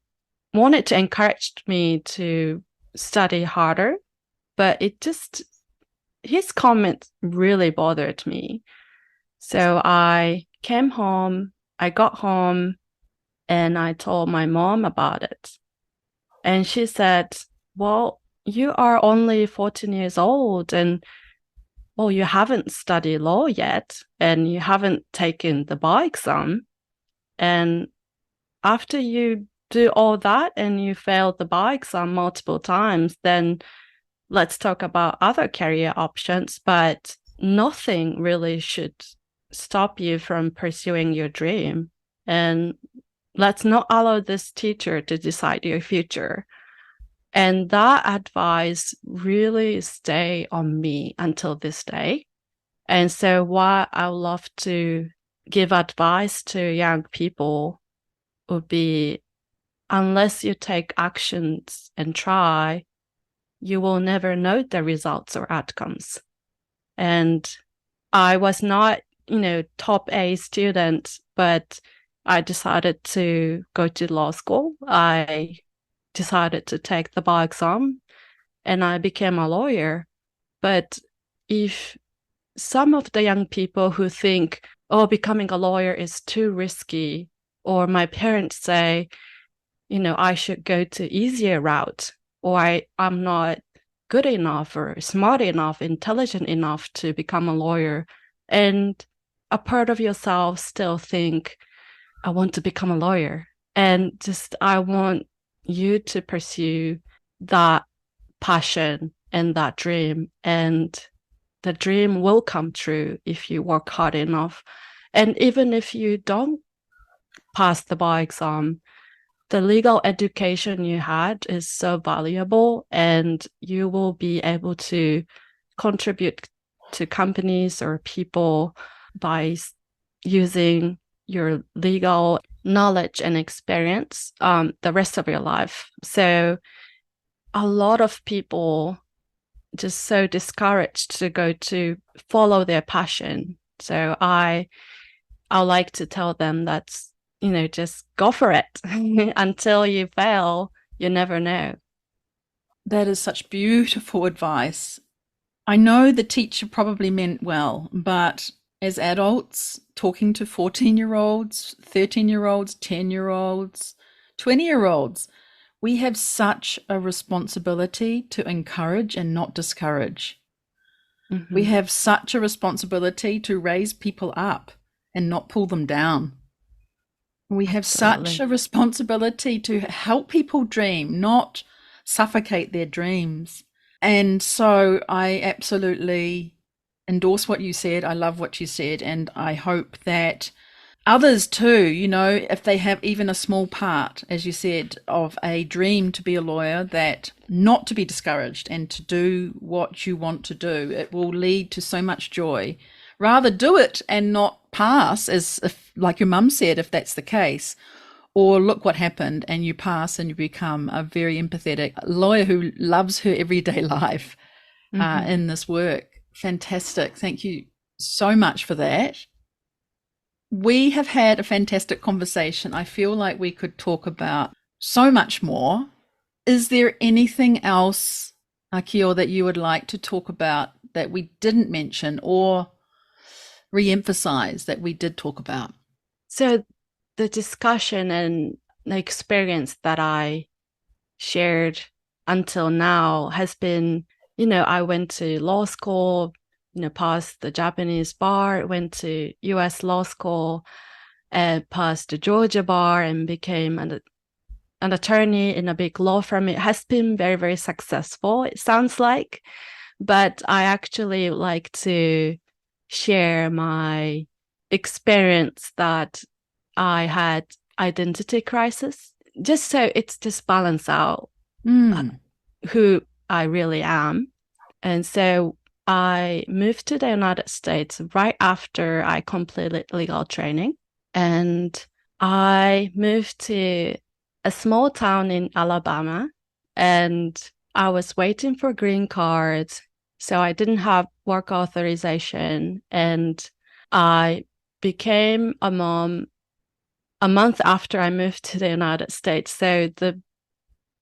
wanted to encourage me to study harder, but his comment really bothered me. So I got home and I told my mom about it. And she said, well, you are only 14 years old and well, you haven't studied law yet and you haven't taken the bar exam. And after you do all that and you fail the bar exam multiple times, then let's talk about other career options. But nothing really should stop you from pursuing your dream. And let's not allow this teacher to decide your future. And that advice really stay on me until this day. And so what I would love to give advice to young people would be unless you take actions and try, you will never know the results or outcomes. And I was not, top A student, but I decided to go to law school. I decided to take the bar exam and I became a lawyer. But if some of the young people who think, oh, becoming a lawyer is too risky, or my parents say, I should go to easier route, or I'm not good enough or smart enough, intelligent enough to become a lawyer. And a part of yourself still think, I want to become a lawyer. And just, I want you to pursue that passion and that dream. And the dream will come true if you work hard enough. And even if you don't pass the bar exam, the legal education you had is so valuable and you will be able to contribute to companies or people by using your legal knowledge and experience the rest of your life. So a lot of people just so discouraged to go to follow their passion. So I like to tell them that, just go for it. Until you fail, you never know. That is such beautiful advice. I know the teacher probably meant well, but as adults, talking to 14-year-olds, 13-year-olds, 10-year-olds, 20-year-olds, we have such a responsibility to encourage and not discourage. We Mm-hmm. have such a responsibility to raise people up and not pull them down. We have such Absolutely. a responsibility to help people dream, not suffocate their dreams. And so I absolutely endorse what you said. I love what you said. And I hope that others too, if they have even a small part, as you said, of a dream to be a lawyer, that not to be discouraged and to do what you want to do. It will lead to so much joy. Rather do it and not pass, as if, like your mum said, if that's the case. Or look what happened and you pass and you become a very empathetic lawyer who loves her everyday life Mm-hmm. in this work. Fantastic. Thank you so much for that. We have had a fantastic conversation. I feel like we could talk about so much more. Is there anything else, Akiyo, that you would like to talk about that we didn't mention or re-emphasize that we did talk about? So the discussion and the experience that I shared until now has been, I went to law school, passed the Japanese bar, went to US law school, and passed the Georgia bar and became an attorney in a big law firm. It has been very, very successful, it sounds like. But I actually like to share my experience that I had identity crisis, just so it's just balance out Mm. who I really am. And so I moved to the United States right after I completed legal training. And I moved to a small town in Alabama, and I was waiting for green cards. So I didn't have work authorization, and I became a mom a month after I moved to the United States. So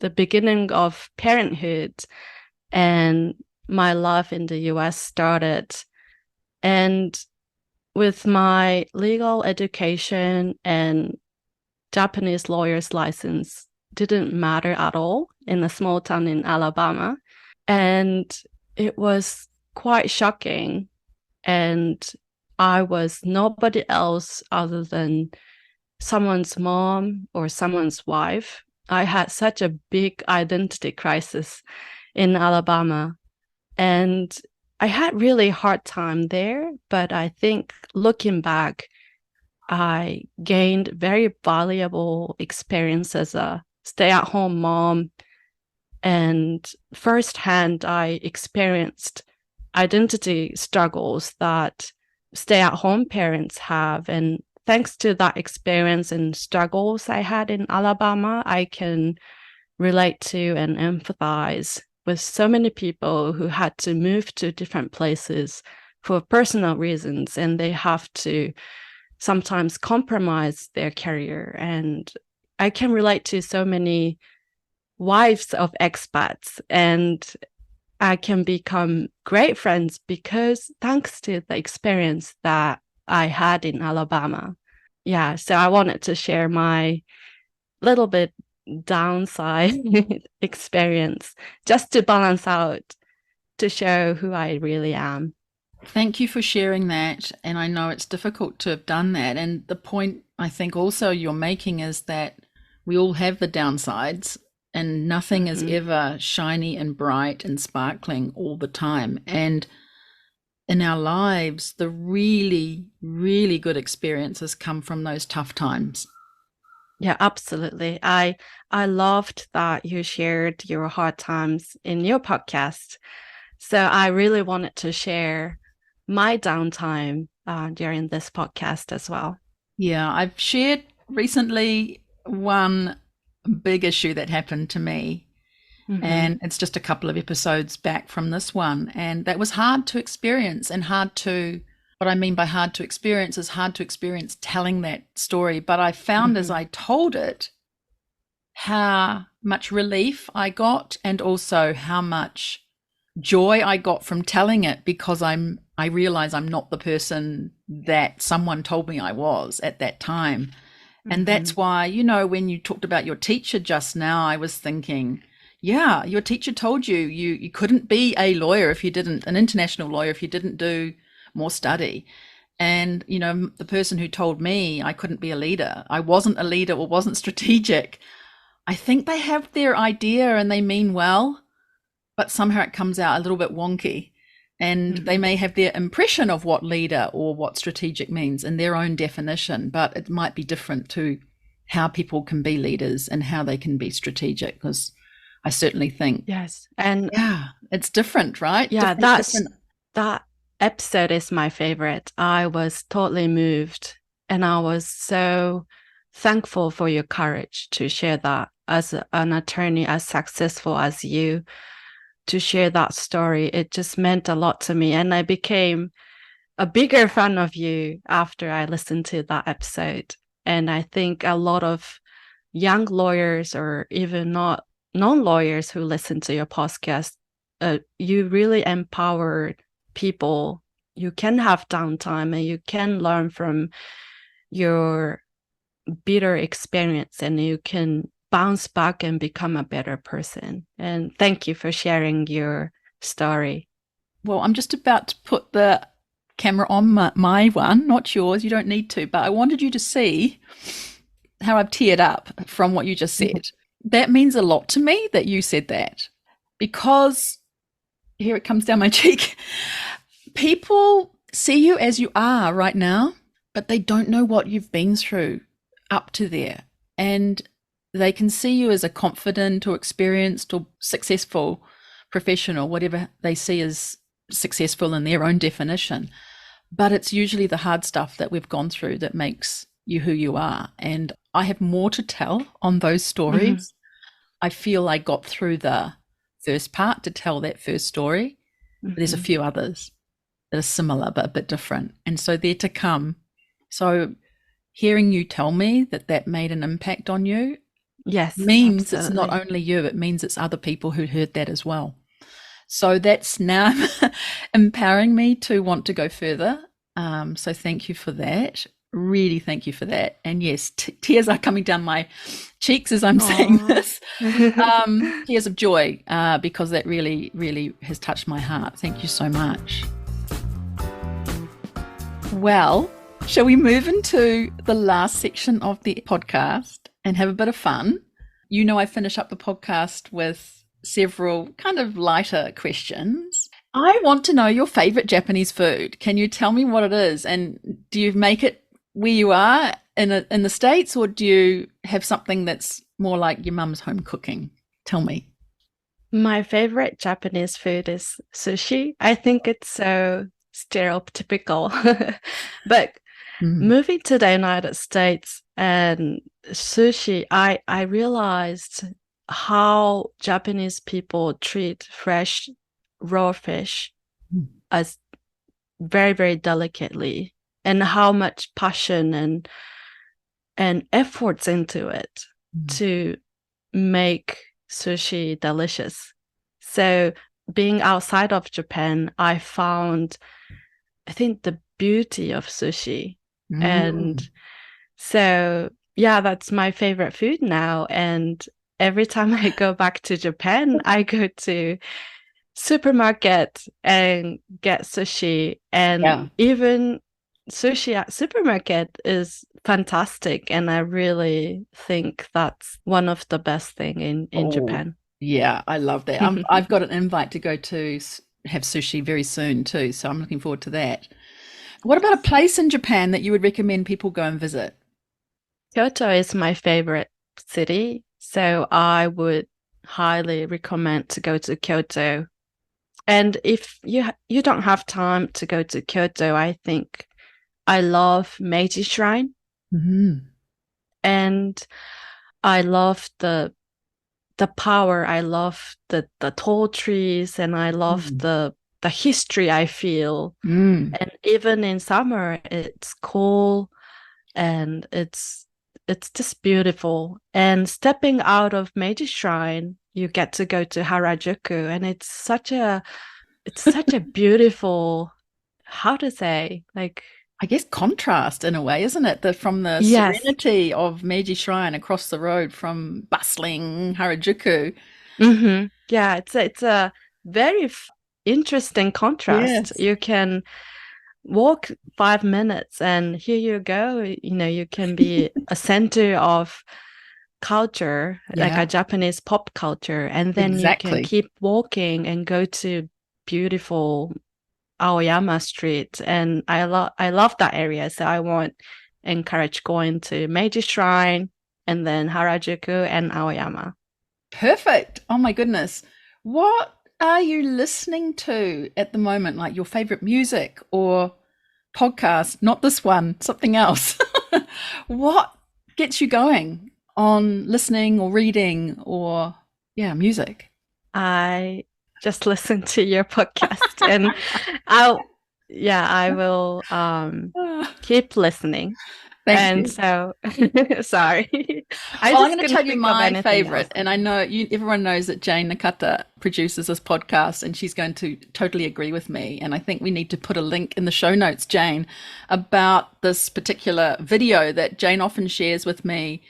the beginning of parenthood and my love in the US started. And with my legal education and Japanese lawyer's license didn't matter at all in a small town in Alabama. And it was quite shocking. And I was nobody else other than someone's mom or someone's wife. I had such a big identity crisis in Alabama. And I had really hard time there, but I think looking back, I gained very valuable experience as a stay-at-home mom. And firsthand, I experienced identity struggles that stay-at-home parents have. And thanks to that experience and struggles I had in Alabama, I can relate to and empathize with so many people who had to move to different places for personal reasons, and they have to sometimes compromise their career. And I can relate to so many wives of expats, and I can become great friends because thanks to the experience that I had in Alabama. Yeah, so I wanted to share my little bit downside experience just to balance out, to show who I really am. Thank you for sharing that. And I know it's difficult to have done that. And the point I think also you're making is that we all have the downsides and nothing is Mm-hmm. ever shiny and bright and sparkling all the time. And in our lives, the really, really good experiences come from those tough times. Yeah, absolutely. I loved that you shared your hard times in your podcast. So I really wanted to share my downtime during this podcast as well. Yeah, I've shared recently one big issue that happened to me. Mm-hmm. And it's just a couple of episodes back from this one. And that was hard to experience and what I mean by hard to experience is hard to experience telling that story. But I found as Mm-hmm. I told it, how much relief I got and also how much joy I got from telling it because I realize I'm not the person that someone told me I was at that time. And Mm-hmm. that's why, when you talked about your teacher just now, I was thinking, Yeah, your teacher told you you couldn't be a lawyer if you didn't, an international lawyer, if you didn't do more study. And, the person who told me I couldn't be a leader, I wasn't a leader or wasn't strategic, I think they have their idea and they mean well, but somehow it comes out a little bit wonky. And they may have their impression of what leader or what strategic means in their own definition, but it might be different to how people can be leaders and how they can be strategic. Because I certainly think, Yes. And yeah, it's different, right? yeah, Different. that episode is my favorite. I was totally moved and I was so thankful for your courage to share that as an attorney as successful as you, to share that story. It just meant a lot to me. And I became a bigger fan of you after I listened to that episode. And I think a lot of young lawyers or even not non-lawyers who listen to your podcast, you really empowered people. You can have downtime and you can learn from your bitter experience and you can bounce back and become a better person. And thank you for sharing your story. Well, I'm just about to put the camera on my one, not yours. You don't need to, but I wanted you to see how I've teared up from what you just said. That means a lot to me that you said that, because here it comes down my cheek. People see you as you are right now, but they don't know what you've been through up to there. And they can see you as a confident or experienced or successful professional, whatever they see as successful in their own definition. But it's usually the hard stuff that we've gone through that makes you who you are. And I have more to tell on those stories. I feel I got through the first part to tell that first story. There's a few others that are similar but a bit different. And so they're to come. So hearing you tell me that made an impact on you, yes, means absolutely. It's not only you, it means it's other people who heard that as well. So that's now empowering me to want to go further. So thank you for that. Really, thank you for that. And yes, tears are coming down my cheeks as I'm saying this. Tears of joy, because that really, really has touched my heart. Thank you so much. Well, shall we move into the last section of the podcast and have a bit of fun? I finish up the podcast with several kind of lighter questions. I want to know your favorite Japanese food. Can you tell me what it is? And do you make it where you are in the States, or do you have something that's more like your mum's home cooking? Tell me. My favorite Japanese food is sushi. I think it's so stereotypical. But moving to the United States and sushi, I realized how Japanese people treat fresh raw fish as very, very delicately, and how much passion and efforts into it to make sushi delicious. So being outside of Japan, I found, I think, the beauty of sushi. And so, yeah, that's my favorite food now. And every time I go back to Japan, I go to supermarket and get sushi. And even sushi at supermarket is fantastic. And I really think that's one of the best thing in Japan. Yeah, I love that. I've got an invite to go to have sushi very soon too. So I'm looking forward to that. What about a place in Japan that you would recommend people go and visit? Kyoto is my favorite city, so I would highly recommend to go to Kyoto. And if you don't have time to go to Kyoto, I think I love Meiji Shrine. And I love the power. I love the tall trees, and I love the history I feel. And even in summer, it's cool and it's just beautiful. And stepping out of Meiji Shrine, you get to go to Harajuku, and it's such a beautiful, how to say, like, I guess contrast in a way, isn't it? From the serenity of Meiji Shrine across the road from bustling Harajuku, Yeah, it's a very interesting contrast. Yes. You can walk 5 minutes and here you go. You can be a center of culture, like a Yeah, Japanese pop culture, and then you can exactly. keep walking and go to beautiful Aoyama Street. And I love that area, so I want encourage going to Meiji Shrine and then Harajuku and Aoyama. Perfect. Oh my goodness. What are you listening to at the moment? Like your favorite music or podcast? Not this one, something else. What gets you going on listening or reading or, yeah, music? I just listened to your podcast and I'll yeah, I will Ah, keep listening. thank And you. so sorry. I Well, I'm just going to couldn't tell you think of my anything else. favorite, and I know everyone knows that Jane Nakata produces this podcast, and she's going to totally agree with me. And I think we need to put a link in the show notes, Jane, about this particular video that Jane often shares with me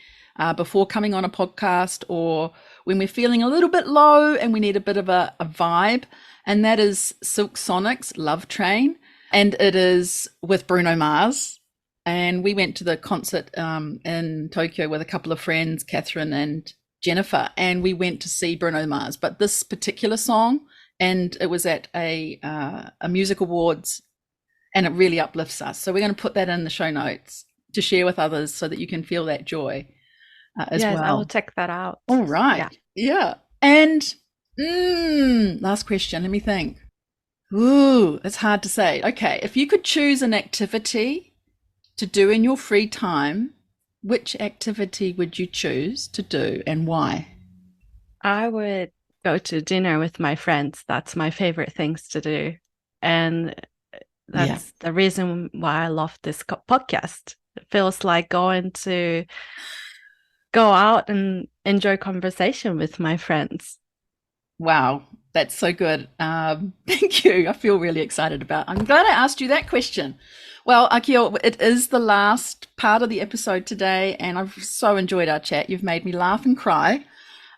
before coming on a podcast or when we're feeling a little bit low and we need a bit of a vibe. And that is Silk Sonic's Love Train, and it is with Bruno Mars. And we went to the concert in Tokyo with a couple of friends, Catherine and Jennifer, and we went to see Bruno Mars. But this particular song, and it was at a music awards, and it really uplifts us. So we're going to put that in the show notes to share with others so that you can feel that joy as Yes, I will well. check that out. All right, Yeah. yeah. And last question. Let me think. Ooh, it's hard to say. Okay, if you could choose an activity to do in your free time, which activity would you choose to do and why? I would go to dinner with my friends. That's my favorite things to do. And Yeah. that's the reason why I love this podcast. It feels like going to go out and enjoy conversation with my friends. Wow, that's so good. Thank you. I feel really excited about. I'm glad I asked you that question. Well, Akiyo, it is the last part of the episode today, and I've so enjoyed our chat. You've made me laugh and cry.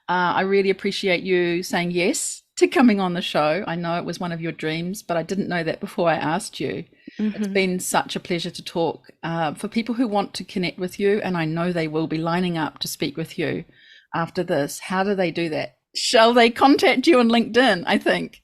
I really appreciate you saying yes to coming on the show. I know it was one of your dreams, but I didn't know that before I asked you. It's Hmm. been such a pleasure to talk. For people who want to connect with you, and I know they will be lining up to speak with you after this, how do they do that? Shall they contact you on LinkedIn? I think.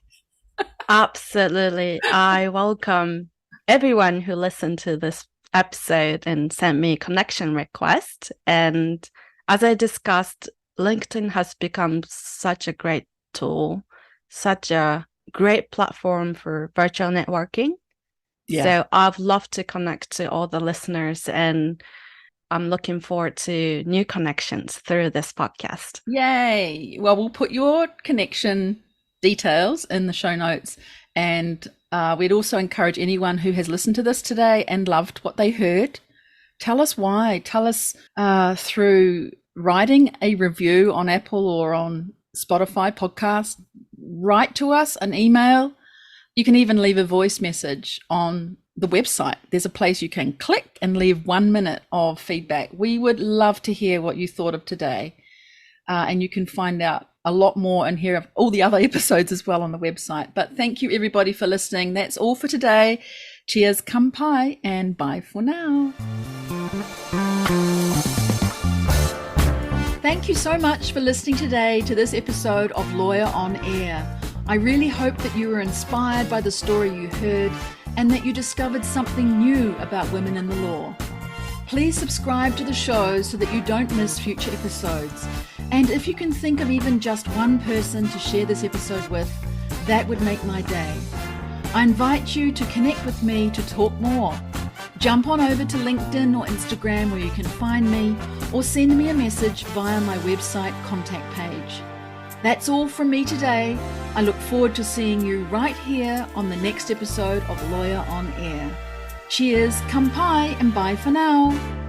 Absolutely. I welcome everyone who listened to this episode and sent me a connection request. And as I discussed, LinkedIn has become such a great tool, such a great platform for virtual networking. Yeah. So I've loved to connect to all the listeners, and I'm looking forward to new connections through this podcast. Yay. Well, we'll put your connection details in the show notes. And we'd also encourage anyone who has listened to this today and loved what they heard. Tell us why. Tell us through writing a review on Apple or on Spotify podcast. Write to us an email. You can even leave a voice message on the website. There's a place you can click and leave 1 minute of feedback. We would love to hear what you thought of today. And you can find out a lot more and hear of all the other episodes as well on the website. But thank you, everybody, for listening. That's all for today. Cheers, kampai, and bye for now. Thank you so much for listening today to this episode of Lawyer on Air. I really hope that you were inspired by the story you heard and that you discovered something new about women in the law. Please subscribe to the show so that you don't miss future episodes. And if you can think of even just one person to share this episode with, that would make my day. I invite you to connect with me to talk more. Jump on over to LinkedIn or Instagram where you can find me, or send me a message via my website contact page. That's all from me today. I look forward to seeing you right here on the next episode of Lawyer on Air. Cheers, kampai, and bye for now.